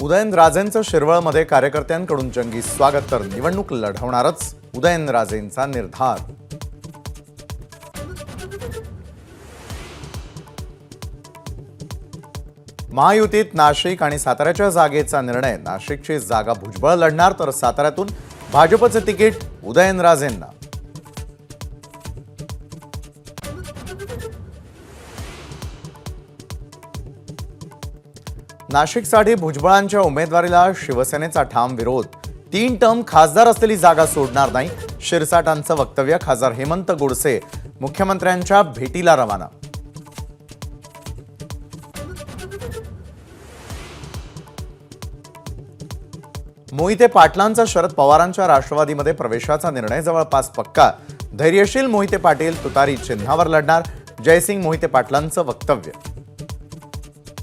उदयनराजेंचं शिरवळमध्ये कार्यकर्त्यांकडून जंगी स्वागत, तर निवडणूक लढवणारच उदयनराजेंचा निर्धार. महायुतीत नाशिक आणि साताऱ्याच्या जागेचा निर्णय. नाशिकची जागा भुजबळ लढणार, तर साताऱ्यातून भाजपचे तिकीट उदयनराजेंना. नाशिकसाठी भुजबळांच्या उमेदवारीला शिवसेनेचा ठाम विरोध. 3 टर्म खासदार असलेली जागा सोडणार नाही, शिरसाटांचं वक्तव्य. खासदार हेमंत गोडसे मुख्यमंत्र्यांच्या भेटीला रवाना. मोहिते पाटलांचा शरद पवारांच्या राष्ट्रवादीमध्ये प्रवेशाचा निर्णय जवळपास पक्का. धैर्यशील मोहिते पाटील तुतारी चिन्हावर लढणार, जयसिंग मोहिते पाटलांचं वक्तव्य.